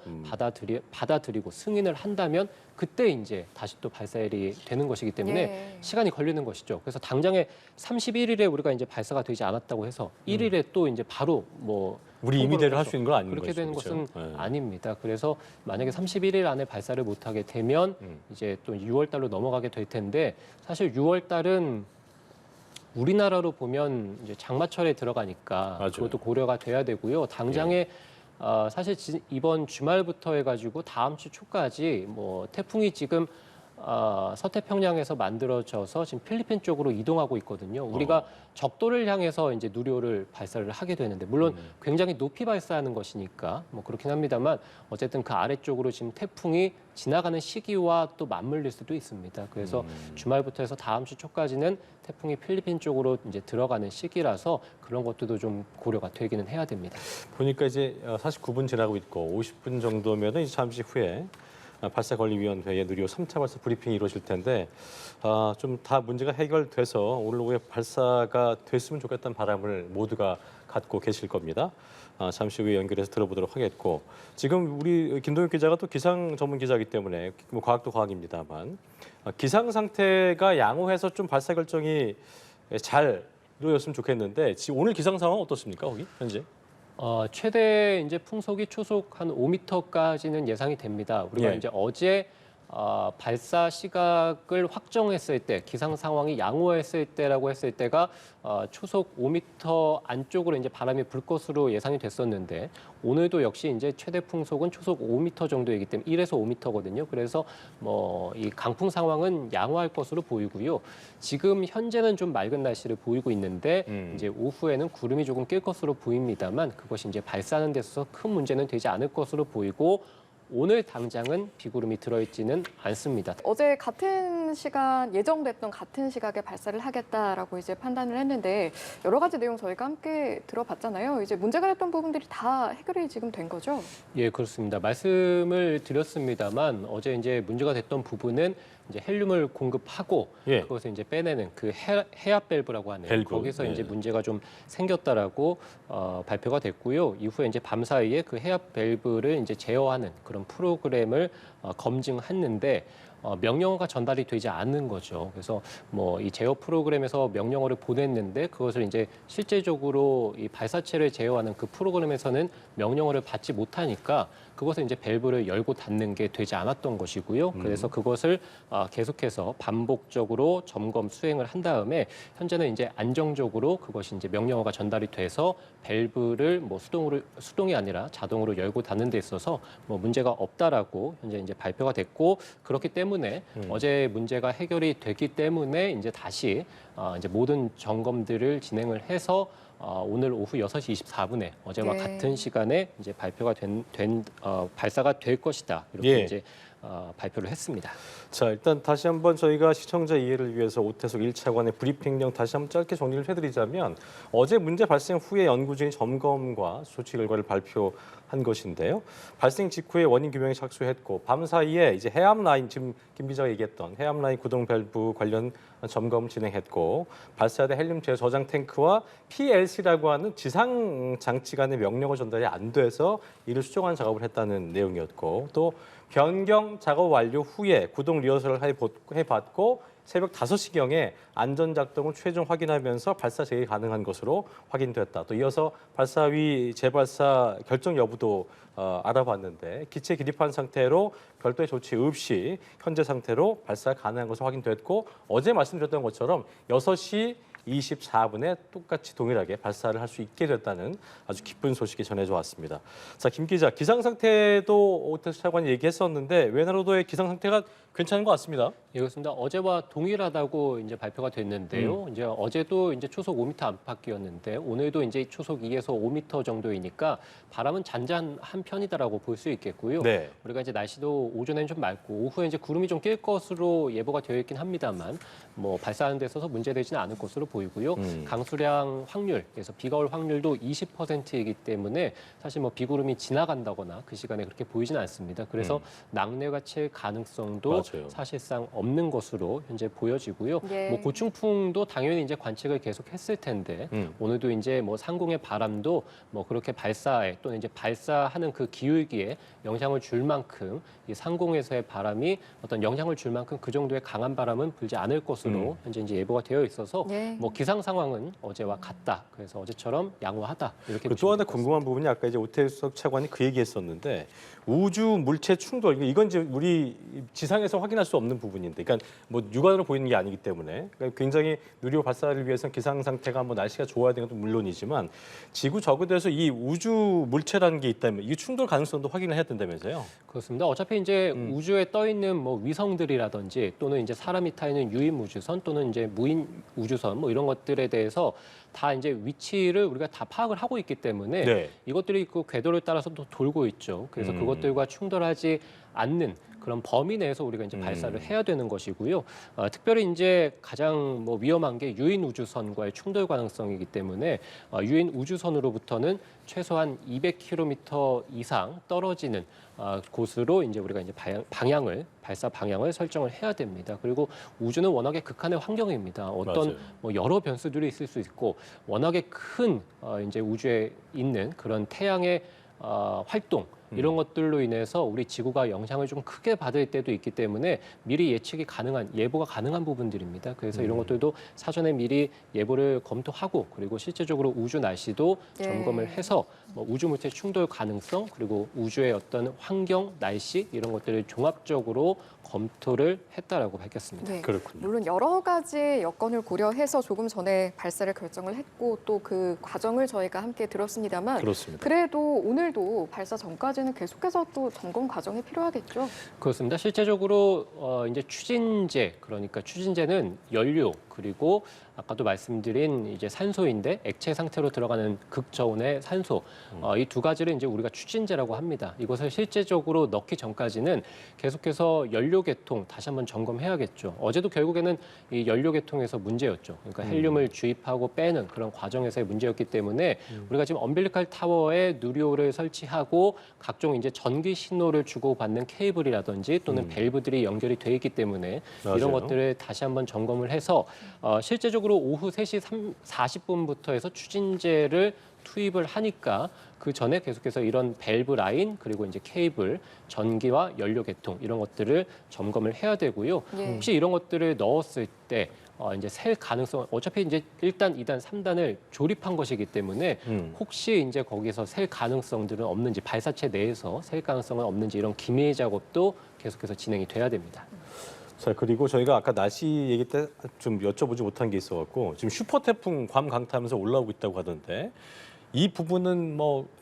받아들이고 승인을 한다면 그때 이제 다시 또 발사일이 되는 것이기 때문에 예. 시간이 걸리는 것이죠. 그래서 당장에 31일에 우리가 이제 발사가 되지 않았다고 해서 1일에 또 이제 바로 뭐 우리 임의대로 할 수 있는 건 아닌 그렇게 거죠. 되는 그렇죠? 것은 네. 아닙니다. 그래서 만약에 31일 안에 발사를 못하게 되면 이제 또 6월 달로 넘어가게 될 텐데 사실 6월 달은 우리나라로 보면 이제 장마철에 들어가니까 맞아요. 그것도 고려가 돼야 되고요. 당장에 사실 이번 주말부터 해가지고 다음 주 초까지 뭐 태풍이 지금 서태평양에서 만들어져서 지금 필리핀 쪽으로 이동하고 있거든요. 우리가 적도를 향해서 이제 누리호를 발사를 하게 되는데 물론 굉장히 높이 발사하는 것이니까 뭐 그렇긴 합니다만 어쨌든 그 아래쪽으로 지금 태풍이 지나가는 시기와 또 맞물릴 수도 있습니다. 그래서 주말부터 해서 다음 주 초까지는 태풍이 필리핀 쪽으로 이제 들어가는 시기라서 그런 것들도 좀 고려가 되기는 해야 됩니다. 보니까 이제 49분 지나고 있고 50분 정도면은 이제 잠시 후에 발사관리위원회의 누리호 3차 발사 브리핑이 이루어질 텐데 좀 다 문제가 해결돼서 오늘 오후에 발사가 됐으면 좋겠다는 바람을 모두가 갖고 계실 겁니다. 잠시 후에 연결해서 들어보도록 하겠고 지금 우리 김동욱 기자가 또 기상 전문 기자이기 때문에 뭐 과학도 과학입니다만 기상 상태가 양호해서 좀 발사 결정이 잘 이루어졌으면 좋겠는데 지금 오늘 기상 상황 어떻습니까 거기 현재? 최대 이제 풍속이 초속 한 5m까지는 예상이 됩니다. 우리가 예. 이제 어제 발사 시각을 확정했을 때, 기상 상황이 양호했을 때라고 했을 때가 초속 5m 안쪽으로 이제 바람이 불 것으로 예상이 됐었는데 오늘도 역시 이제 최대 풍속은 초속 5m 정도이기 때문에 1에서 5m거든요. 그래서 뭐 이 강풍 상황은 양호할 것으로 보이고요. 지금 현재는 좀 맑은 날씨를 보이고 있는데 이제 오후에는 구름이 조금 낄 것으로 보입니다만 그것이 이제 발사하는 데 있어서 큰 문제는 되지 않을 것으로 보이고 오늘 당장은 비구름이 들어있지는 않습니다. 어제 같은 시간 예정됐던 같은 시각에 발사를 하겠다라고 이제 판단을 했는데 여러 가지 내용 저희가 함께 들어봤잖아요. 이제 문제가 됐던 부분들이 다 해결이 지금 된 거죠? 예, 그렇습니다. 말씀을 드렸습니다만 어제 이제 문제가 됐던 부분은 이제 헬륨을 공급하고 예. 그것을 이제 빼내는 그 해압 밸브라고 하네요. 밸브. 거기서 네. 이제 문제가 좀 생겼다라고 발표가 됐고요. 이후에 이제 밤 사이에 그 해압 밸브를 이제 제어하는 그런 프로그램을 검증했는데 명령어가 전달이 되지 않는 거죠. 그래서 뭐 이 제어 프로그램에서 명령어를 보냈는데 그것을 이제 실제적으로 이 발사체를 제어하는 그 프로그램에서는 명령어를 받지 못하니까 그것은 이제 밸브를 열고 닫는 게 되지 않았던 것이고요. 그래서 그것을 계속해서 반복적으로 점검 수행을 한 다음에 현재는 이제 안정적으로 그것이 이제 명령어가 전달이 돼서 밸브를 뭐 수동이 아니라 자동으로 열고 닫는 데 있어서 뭐 문제가 없다라고 현재 이제 발표가 됐고, 그렇기 때문에 어제 문제가 해결이 됐기 때문에 이제 다시 이제 모든 점검들을 진행을 해서 오늘 오후 6시 24분에 어제와 네. 같은 시간에 이제 발표가 발사가 될 것이다. 이렇게 예. 이제 발표를 했습니다. 자, 일단 다시 한번 저희가 시청자 이해를 위해서 오태석 1차관의 브리핑령 다시 한번 짧게 정리를 해드리자면, 어제 문제 발생 후에 연구 중인 점검과 조치 결과를 발표한 것인데요. 발생 직후에 원인 규명에 착수했고, 밤 사이에 이제 해암 라인, 지금 김 기자가 얘기했던 해암 라인 구동 밸브 관련 점검 진행했고, 발사대 헬륨 재저장 탱크와 PLC라고 하는 지상 장치 간의 명령어 전달이 안 돼서 이를 수정하는 작업을 했다는 내용이었고, 또 변경 작업 완료 후에 구동 리허설을 해봤고, 새벽 5시경에 안전 작동을 최종 확인하면서 발사 재개 가능한 것으로 확인됐다. 또 이어서 발사위 재발사 결정 여부도 알아봤는데, 기체 기립한 상태로 별도의 조치 없이 현재 상태로 발사 가능한 것으로 확인됐고, 어제 말씀드렸던 것처럼 6시 24분에 똑같이 동일하게 발사를 할 수 있게 됐다는 아주 기쁜 소식이 전해져 왔습니다. 자, 김 기자, 기상 상태도 오태석 차관이 얘기했었는데 외나로도의 기상 상태가 괜찮은 것 같습니다. 예, 그렇습니다. 어제와 동일하다고 이제 발표가 됐는데요. 이제 어제도 이제 초속 5m 안팎이었는데 오늘도 이제 초속 2에서 5m 정도이니까 바람은 잔잔한 편이다라고 볼 수 있겠고요. 네. 우리가 이제 날씨도 오전에는 좀 맑고 오후에 이제 구름이 좀 낄 것으로 예보가 되어 있긴 합니다만, 뭐 발사하는 데 있어서 문제되지는 않을 것으로 보이고요. 강수량 확률, 그래서 비가 올 확률도 20%이기 때문에 사실 뭐 비구름이 지나간다거나 그 시간에 그렇게 보이지는 않습니다. 그래서 낙뢰가 칠 가능성도 맞아요. 사실상 없는 것으로 현재 보여지고요. 예. 뭐 고충풍도 당연히 이제 관측을 계속했을 텐데 오늘도 이제 뭐 상공의 바람도 뭐 그렇게 발사에 또는 이제 발사하는 그 기울기에 영향을 줄 만큼 이 상공에서의 바람이 어떤 영향을 줄 만큼 그 정도의 강한 바람은 불지 않을 것으로 현재 이제 예보가 되어 있어서 예. 뭐 기상 상황은 어제와 같다. 그래서 어제처럼 양호하다. 이렇게 또 하나 보시면 궁금한 부분이 아까 이제 오태석 차관이 그 얘기했었는데, 우주 물체 충돌, 이건 이제 우리 지상에서 확인할 수 없는 부분인데, 그러니까 뭐 육안으로 보이는 게 아니기 때문에 그러니까 굉장히 누리호 발사를 위해서는 기상 상태가 뭐 날씨가 좋아야 되는 것도 물론이지만 지구 저궤도에서 이 우주 물체라는 게 있다면 이 충돌 가능성도 확인을 해야 된다면서요? 그렇습니다. 어차피 이제 우주에 떠 있는 뭐 위성들이라든지 또는 이제 사람이 타 있는 유인 우주선 또는 이제 무인 우주선 뭐 이런 것들에 대해서 다 이제 위치를 우리가 다 파악을 하고 있기 때문에 네. 이것들이 그 궤도를 따라서 또 돌고 있죠. 그래서 그것들과 충돌하지 않는 그런 범위 내에서 우리가 이제 발사를 해야 되는 것이고요. 특별히 이제 가장 뭐 위험한 게 유인 우주선과의 충돌 가능성이기 때문에 유인 우주선으로부터는 최소한 200km 이상 떨어지는 곳으로 이제 우리가 이제 발사 방향을 설정을 해야 됩니다. 그리고 우주는 워낙에 극한의 환경입니다. 어떤 맞아요. 뭐 여러 변수들이 있을 수 있고 워낙에 큰 이제 우주에 있는 그런 태양의 활동 이런 것들로 인해서 우리 지구가 영향을 좀 크게 받을 때도 있기 때문에 미리 예보가 가능한 부분들입니다. 그래서 이런 것들도 사전에 미리 예보를 검토하고 그리고 실제적으로 우주 날씨도 예. 점검을 해서 뭐 우주 물체 충돌 가능성 그리고 우주의 어떤 환경, 날씨 이런 것들을 종합적으로 검토를 했다라고 밝혔습니다. 네. 그렇군요. 물론 여러 가지 여건을 고려해서 조금 전에 발사를 결정을 했고 또 그 과정을 저희가 함께 들었습니다만 그렇습니다. 그래도 오늘도 발사 전까지는 계속해서 또 점검 과정이 필요하겠죠. 그렇습니다. 실제적으로 이제 그러니까 추진제는 연료 그리고 아까도 말씀드린 이제 산소인데 액체 상태로 들어가는 극저온의 산소 이 두 가지를 이제 우리가 추진제라고 합니다. 이것을 실제적으로 넣기 전까지는 계속해서 연료 계통 다시 한번 점검해야겠죠. 어제도 결국에는 이 연료 계통에서 문제였죠. 그러니까 헬륨을 주입하고 빼는 그런 과정에서의 문제였기 때문에 우리가 지금 엄빌리칼 타워에 누리호를 설치하고 각종 이제 전기 신호를 주고받는 케이블이라든지 또는 밸브들이 연결이 돼 있기 때문에 맞아요. 이런 것들을 다시 한번 점검을 해서 실제적으로 오후 3시 40분부터 해서 추진제를 투입을 하니까 그 전에 계속해서 이런 밸브 라인 그리고 이제 케이블, 전기와 연료 계통 이런 것들을 점검을 해야 되고요. 예. 혹시 이런 것들을 넣었을 때 이제 셀 가능성 어차피 이제 1단, 2단, 3단을 조립한 것이기 때문에 혹시 이제 거기서 셀 가능성들은 없는지 발사체 내에서 셀 가능성은 없는지 이런 기밀 작업도 계속해서 진행이 돼야 됩니다. 자, 그리고 저희가 아까 날씨 얘기 때 좀 여쭤보지 못한 게 있어갖고 지금 슈퍼 태풍 괌 강타하면서 올라오고 있다고 하던데 이 부분은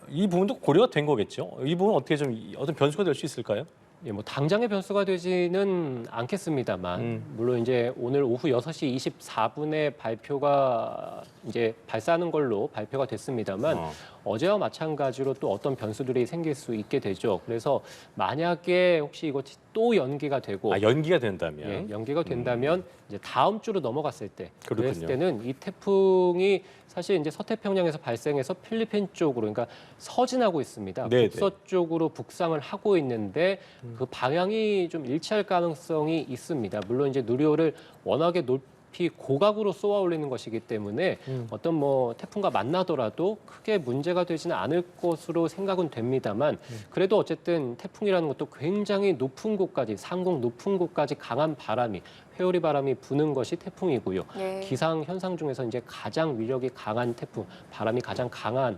이 부분도 고려가 된 거겠죠? 이 부분 어떻게 좀 어떤 변수가 될 수 있을까요? 예, 뭐 당장의 변수가 되지는 않겠습니다만 물론 이제 오늘 오후 6시 24분에 발표가 이제 발사하는 걸로 발표가 됐습니다만 어제와 마찬가지로 또 어떤 변수들이 생길 수 있게 되죠. 그래서 만약에 혹시 이것이 또 연기가 되고 연기가 된다면 예, 연기가 된다면 이제 다음 주로 넘어갔을 때 그렇군요. 그랬을 때는 이 태풍이 사실 이제 서태평양에서 발생해서 필리핀 쪽으로 그러니까 서진하고 있습니다. 네네. 북서쪽으로 북상을 하고 있는데 그 방향이 좀 일치할 가능성이 있습니다. 물론 이제 누리호를 워낙에 높이 고각으로 쏘아 올리는 것이기 때문에 어떤 뭐 태풍과 만나더라도 크게 문제가 되지는 않을 것으로 생각은 됩니다만 그래도 어쨌든 태풍이라는 것도 굉장히 높은 곳까지 상공 높은 곳까지 강한 바람이 회오리 바람이 부는 것이 태풍이고요. 예. 기상 현상 중에서 이제 가장 위력이 강한 태풍, 바람이 가장 강한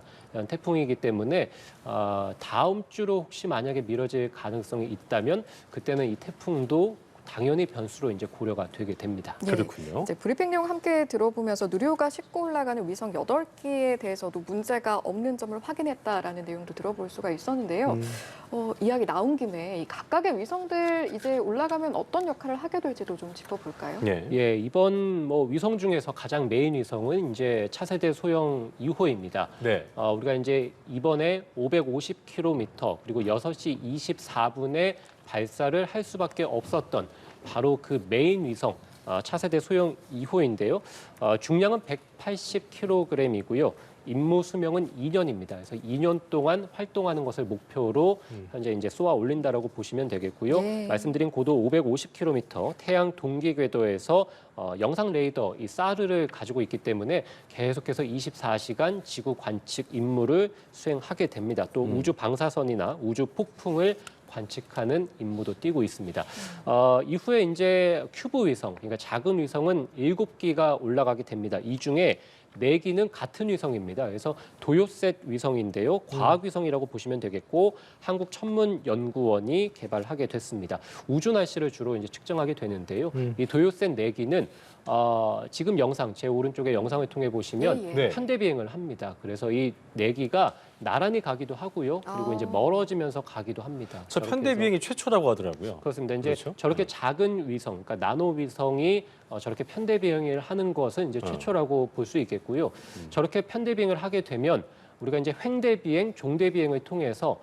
태풍이기 때문에 다음 주로 혹시 만약에 미뤄질 가능성이 있다면 그때는 이 태풍도 당연히 변수로 이제 고려가 되게 됩니다. 예. 그렇군요. 이제 브리핑 내용 함께 들어보면서 누리호가 싣고 올라가는 위성 8기에 대해서도 문제가 없는 점을 확인했다라는 내용도 들어볼 수가 있었는데요. 이야기 나온 김에 이 각각의 위성들 이제 올라가면 어떤 역할을 하게 될지도 좀 짚어볼까요? 예. 예, 이번 뭐 위성 중에서 가장 메인 위성은 이제 차세대 소형 2호입니다. 네. 우리가 이제 이번에 550km 그리고 6시 24분에 발사를 할 수밖에 없었던 바로 그 메인 위성 차세대 소형 2호인데요. 중량은 180kg이고요. 임무 수명은 2년입니다. 그래서 2년 동안 활동하는 것을 목표로 현재 이제 쏘아 올린다라고 보시면 되겠고요. 예. 말씀드린 고도 550km, 태양 동기 궤도에서 영상 레이더 이 사르를 가지고 있기 때문에 계속해서 24시간 지구 관측 임무를 수행하게 됩니다. 또 우주 방사선이나 우주 폭풍을 관측하는 임무도 띄고 있습니다. 이후에 이제 큐브 위성, 그러니까 작은 위성은 7기가 올라가게 됩니다. 이 중에 4기는 같은 위성입니다. 그래서 도요셋 위성인데요. 과학위성이라고 보시면 되겠고 한국천문연구원이 개발하게 됐습니다. 우주 날씨를 주로 이제 측정하게 되는데요. 이 도요셋 4기는 지금 영상, 제 오른쪽에 영상을 통해 보시면 예, 예. 네. 편대 비행을 합니다. 그래서 이 4기가 나란히 가기도 하고요. 그리고 이제 멀어지면서 가기도 합니다. 저 저렇게 편대 해서. 비행이 최초라고 하더라고요. 그렇습니다. 이제 그렇죠? 저렇게 작은 위성, 그러니까 나노 위성이 저렇게 편대 비행을 하는 것은 이제 최초라고 볼 수 있겠고요. 저렇게 편대 비행을 하게 되면 우리가 이제 횡대 비행, 종대 비행을 통해서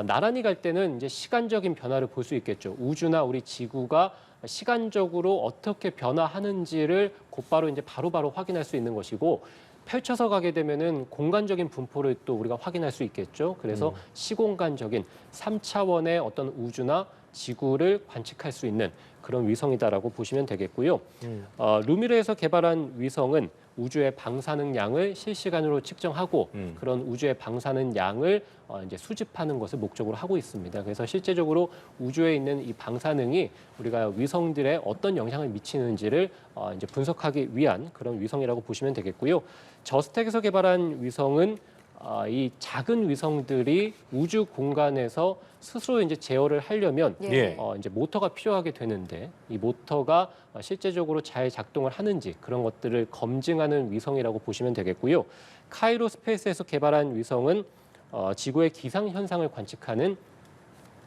나란히 갈 때는 이제 시간적인 변화를 볼 수 있겠죠. 우주나 우리 지구가 시간적으로 어떻게 변화하는지를 곧바로 이제 바로바로 확인할 수 있는 것이고 펼쳐서 가게 되면은 공간적인 분포를 또 우리가 확인할 수 있겠죠. 그래서 시공간적인 3차원의 어떤 우주나 지구를 관측할 수 있는 그런 위성이다라고 보시면 되겠고요. 루미르에서 개발한 위성은 우주의 방사능 양을 실시간으로 측정하고 그런 우주의 방사능 양을 이제 수집하는 것을 목적으로 하고 있습니다. 그래서 실제적으로 우주에 있는 이 방사능이 우리가 위성들에 어떤 영향을 미치는지를 이제 분석하기 위한 그런 위성이라고 보시면 되겠고요. 저스텍에서 개발한 위성은 이 작은 위성들이 우주 공간에서 스스로 이제 제어를 하려면 예. 이제 모터가 필요하게 되는데 이 모터가 실제적으로 잘 작동을 하는지 그런 것들을 검증하는 위성이라고 보시면 되겠고요. 카이로 스페이스에서 개발한 위성은 지구의 기상 현상을 관측하는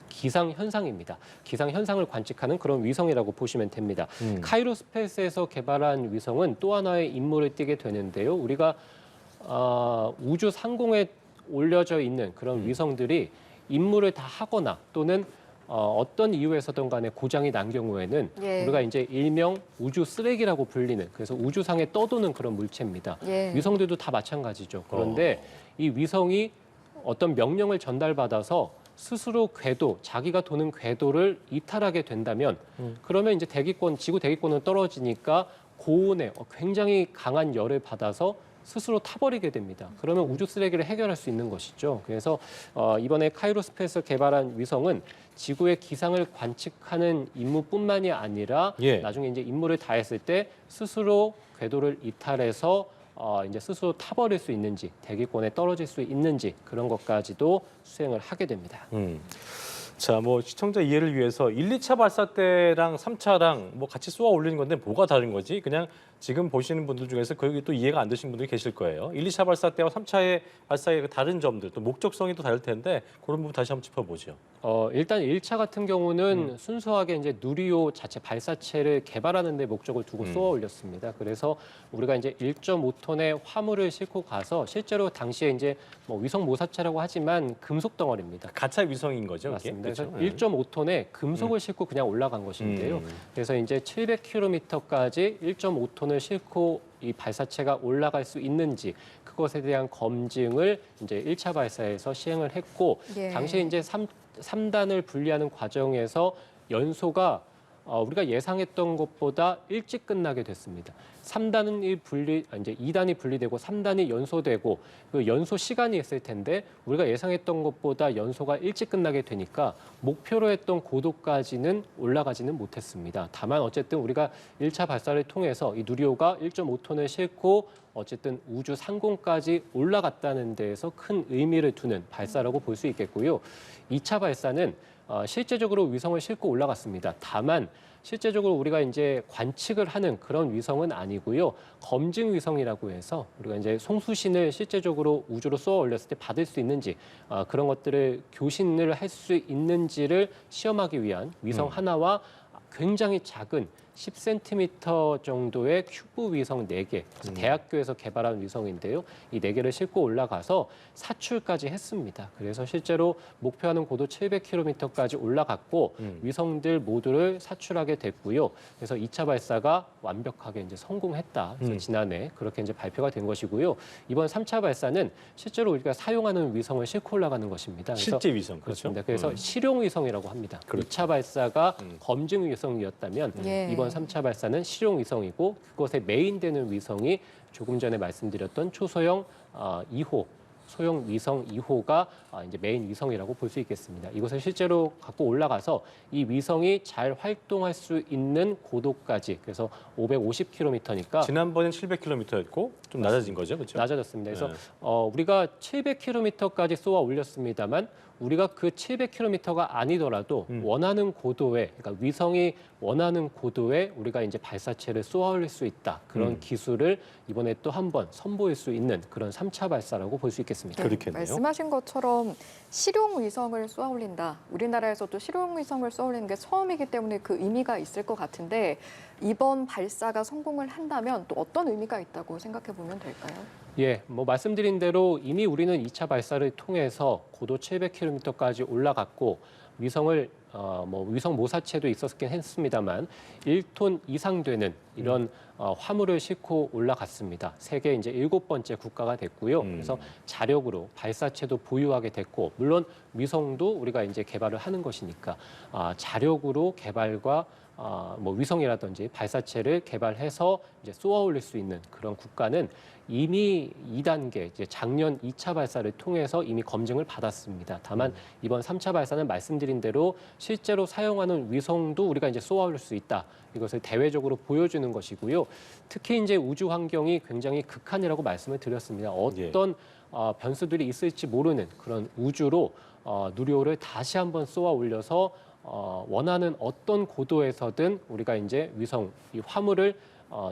기상 현상입니다. 기상 현상을 관측하는 그런 위성이라고 보시면 됩니다. 카이로 스페이스에서 개발한 위성은 또 하나의 임무를 띠게 되는데요. 우리가 우주 상공에 올려져 있는 그런 위성들이 임무를 다 하거나 또는 어떤 이유에서든 간에 고장이 난 경우에는 예. 우리가 이제 일명 우주 쓰레기라고 불리는 그래서 우주상에 떠도는 그런 물체입니다. 예. 위성들도 다 마찬가지죠. 그런데 이 위성이 어떤 명령을 전달받아서 스스로 궤도, 자기가 도는 궤도를 이탈하게 된다면 그러면 이제 지구 대기권은 떨어지니까 고온에 굉장히 강한 열을 받아서 스스로 타버리게 됩니다. 그러면 우주 쓰레기를 해결할 수 있는 것이죠. 그래서 이번에 카이로스페이스 개발한 위성은 지구의 기상을 관측하는 임무뿐만이 아니라 예. 나중에 이제 임무를 다했을 때 스스로 궤도를 이탈해서 이제 스스로 타버릴 수 있는지, 대기권에 떨어질 수 있는지 그런 것까지도 수행을 하게 됩니다. 자, 뭐 시청자 이해를 위해서 1, 2차 발사 때랑 3차랑 뭐 같이 쏘아 올리는 건데 뭐가 다른 거지? 그냥 지금 보시는 분들 중에서 거기 또 이해가 안 되신 분들이 계실 거예요. 1, 2차 발사 때와 3차의 발사의 그 다른 점들, 또 목적성이 또 다를 텐데 그런 부분 다시 한번 짚어보죠. 일단 1차 같은 경우는 순수하게 이제 누리호 자체 발사체를 개발하는 데 목적을 두고 쏘아 올렸습니다. 그래서 우리가 이제 1.5톤의 화물을 싣고 가서 실제로 당시에 이제 뭐 위성 모사체라고 하지만 금속 덩어리입니다. 가차 위성인 거죠, 그게? 맞습니다. 그래서 그렇죠? 1.5톤의 금속을 싣고 그냥 올라간 것인데요. 그래서 이제 700km까지 1.5톤을 싣고 이 발사체가 올라갈 수 있는지 그것에 대한 검증을 이제 1차 발사에서 시행을 했고 예. 당시에 이제 3단을 분리하는 과정에서 연소가 우리가 예상했던 것보다 일찍 끝나게 됐습니다. 3단이 이제 2단이 분리되고 3단이 연소되고 그 연소 시간이 있을 텐데 우리가 예상했던 것보다 연소가 일찍 끝나게 되니까 목표로 했던 고도까지는 올라가지는 못했습니다. 다만 어쨌든 우리가 1차 발사를 통해서 이 누리호가 1.5톤을 싣고 어쨌든 우주 상공까지 올라갔다는 데에서 큰 의미를 두는 발사라고 볼 수 있겠고요. 2차 발사는 실제적으로 위성을 싣고 올라갔습니다. 다만 실제적으로 우리가 이제 관측을 하는 그런 위성은 아니고요. 검증 위성이라고 해서 우리가 이제 송수신을 실제적으로 우주로 쏘아 올렸을 때 받을 수 있는지 그런 것들을 교신을 할 수 있는지를 시험하기 위한 위성 하나와 굉장히 작은 10cm 정도의 큐브 위성 4개, 그래서 대학교에서 개발한 위성인데요. 이 4개를 싣고 올라가서 사출까지 했습니다. 그래서 실제로 목표하는 고도 700km까지 올라갔고 위성들 모두를 사출하게 됐고요. 그래서 2차 발사가 완벽하게 이제 성공했다. 그래서 지난해 그렇게 이제 발표가 된 것이고요. 이번 3차 발사는 실제로 우리가 사용하는 위성을 싣고 올라가는 것입니다. 그래서 실제 위성, 그렇죠? 그렇습니다. 그래서 실용 위성이라고 합니다. 그렇죠. 2차 발사가 검증 위성이었다면 예. 이번 3차 발사는 실용 위성이고 그것에 메인되는 위성이 조금 전에 말씀드렸던 초소형 2호 소형 위성 2호가 이제 메인 위성이라고 볼 수 있겠습니다. 이것을 실제로 갖고 올라가서 이 위성이 잘 활동할 수 있는 고도까지 그래서 550km니까 지난번엔 700km였고 좀 낮아진 거죠, 그렇죠? 낮아졌습니다. 그래서 네. 우리가 700km까지 쏘아 올렸습니다만 우리가 그 700km가 아니더라도 원하는 고도에, 그러니까 위성이 원하는 고도에 우리가 이제 발사체를 쏘아 올릴 수 있다. 그런 기술을 이번에 또 한 번 선보일 수 있는 그런 3차 발사라고 볼 수 있겠습니다. 그렇겠네요. 말씀하신 것처럼 실용 위성을 쏘아 올린다. 우리나라에서도 실용 위성을 쏘아 올리는 게 처음이기 때문에 그 의미가 있을 것 같은데 이번 발사가 성공을 한다면 또 어떤 의미가 있다고 생각해 보면 될까요? 예, 뭐 말씀드린 대로 이미 우리는 2차 발사를 통해서 고도 700km까지 올라갔고 위성을 위성 모사체도 있었긴 했습니다만 1톤 이상 되는 이런 화물을 싣고 올라갔습니다. 세계 이제 7번째 국가가 됐고요. 그래서 자력으로 발사체도 보유하게 됐고 물론 위성도 우리가 이제 개발을 하는 것이니까 자력으로 개발과 위성이라든지 발사체를 개발해서 이제 쏘아 올릴 수 있는 그런 국가는 이미 2단계, 이제 작년 2차 발사를 통해서 이미 검증을 받았습니다. 다만 이번 3차 발사는 말씀드린 대로 실제로 사용하는 위성도 우리가 이제 쏘아 올릴 수 있다. 이것을 대외적으로 보여주는 것이고요. 특히 이제 우주 환경이 굉장히 극한이라고 말씀을 드렸습니다. 어떤 변수들이 있을지 모르는 그런 우주로 누리호를 다시 한번 쏘아 올려서 원하는 어떤 고도에서든 우리가 이제 위성, 이 화물을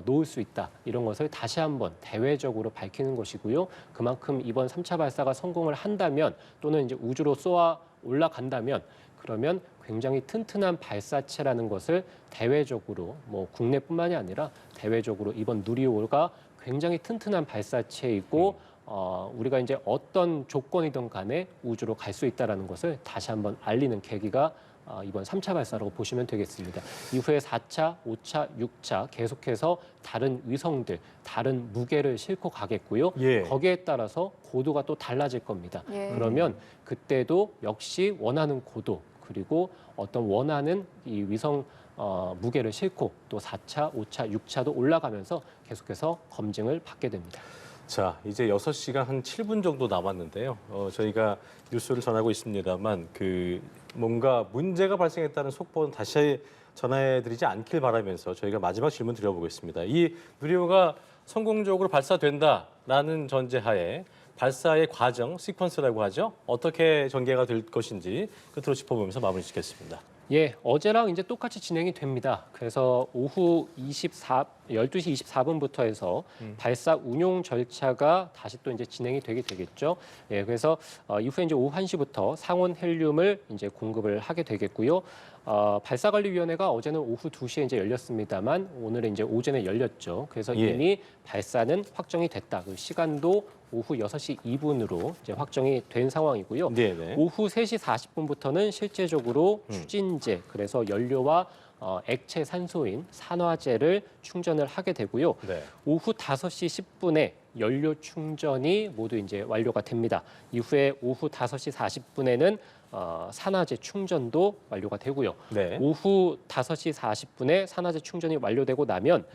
놓을 수 있다. 이런 것을 다시 한번 대외적으로 밝히는 것이고요. 그만큼 이번 3차 발사가 성공을 한다면 또는 이제 우주로 쏘아 올라간다면 그러면 굉장히 튼튼한 발사체라는 것을 대외적으로 국내뿐만이 아니라 대외적으로 이번 누리호가 굉장히 튼튼한 발사체이고 우리가 이제 어떤 조건이든 간에 우주로 갈 수 있다는 것을 다시 한번 알리는 계기가 이번 3차 발사라고 보시면 되겠습니다. 이후에 4차, 5차, 6차 계속해서 다른 위성들, 다른 무게를 싣고 가겠고요. 예. 거기에 따라서 고도가 또 달라질 겁니다. 예. 그러면 그때도 역시 원하는 고도 그리고 어떤 원하는 이 위성 무게를 싣고 또 4차, 5차, 6차도 올라가면서 계속해서 검증을 받게 됩니다. 자, 이제 6시간 한 7분 정도 남았는데요. 저희가 뉴스를 전하고 있습니다만 뭔가 문제가 발생했다는 속보는 다시 전해드리지 않길 바라면서 저희가 마지막 질문 드려보겠습니다. 이 누리호가 성공적으로 발사된다라는 전제하에 발사의 과정, 시퀀스라고 하죠. 어떻게 전개가 될 것인지 끝으로 짚어보면서 마무리 짓겠습니다. 예, 어제랑 이제 똑같이 진행이 됩니다. 그래서 오후 12시 24분부터 해서 발사 운용 절차가 다시 또 이제 진행이 되게 되겠죠. 예, 그래서 이후에 이제 오후 1시부터 상온 헬륨을 이제 공급을 하게 되겠고요. 발사관리위원회가 어제는 오후 2시에 이제 열렸습니다만 오늘은 이제 오전에 열렸죠. 그래서 이미 발사는 확정이 됐다. 그 시간도 오후 6시 2분으로 이제 확정이 된 상황이고요. 네네. 오후 3시 40분부터는 실제적으로 추진제, 그래서 연료와 액체 산소인 산화제를 충전을 하게 되고요. 네. 오후 5시 10분에 연료 충전이 모두 이제 완료가 됩니다. 이후에 오후 5시 40분에는 산화제 충전도 완료가 되고요. 네. 오후 5시 40분에 산화제 충전이 완료되고 나면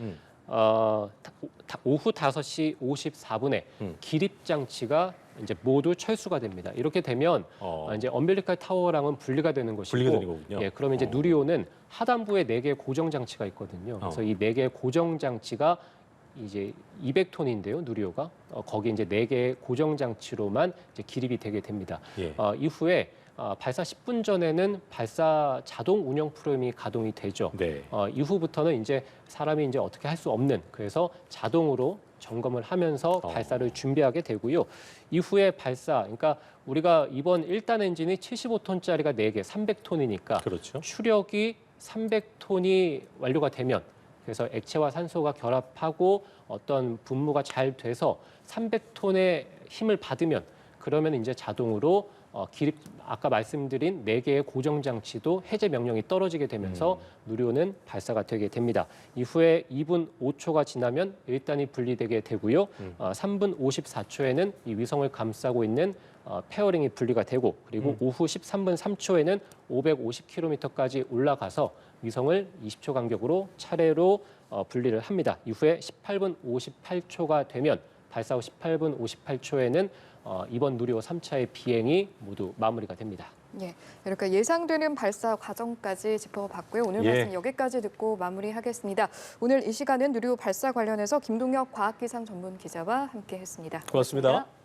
오후 5시 54분에 기립 장치가 이제 모두 철수가 됩니다. 이렇게 되면 이제 엄빌리칼 타워랑은 분리가 되는 것이고, 분리가 되는 거군요. 예, 그러면 이제 누리호는 하단부에 4개의 고정 장치가 있거든요. 그래서 이 4개의 고정 장치가 이제 200톤인데요, 누리호가 거기 이제 4개의 고정 장치로만 이제 기립이 되게 됩니다. 예. 이후에 발사 10분 전에는 발사 자동 운영 프로그램이 가동이 되죠. 네. 이후부터는 이제 사람이 이제 어떻게 할 수 없는, 그래서 자동으로 점검을 하면서 발사를 준비하게 되고요. 이후에 발사, 그러니까 우리가 이번 1단 엔진이 75톤짜리가 4개, 300톤이니까 그렇죠. 추력이 300톤이 완료가 되면, 그래서 액체와 산소가 결합하고 어떤 분무가 잘 돼서 300톤의 힘을 받으면, 그러면 이제 자동으로 기립, 아까 말씀드린 4개의 고정 장치도 해제 명령이 떨어지게 되면서 누리호는 발사가 되게 됩니다. 이후에 2분 5초가 지나면 1단이 분리되게 되고요. 3분 54초에는 이 위성을 감싸고 있는 페어링이 분리가 되고, 그리고 오후 13분 3초에는 550km까지 올라가서 위성을 20초 간격으로 차례로 분리를 합니다. 이후에 18분 58초가 되면, 발사 후 18분 58초에는 이번 누리호 3차의 비행이 모두 마무리가 됩니다. 예, 이렇게 예상되는 발사 과정까지 짚어봤고요. 오늘 말씀 여기까지 듣고 마무리하겠습니다. 오늘 이 시간은 누리호 발사 관련해서 김동혁 과학기상 전문 기자와 함께했습니다. 고맙습니다.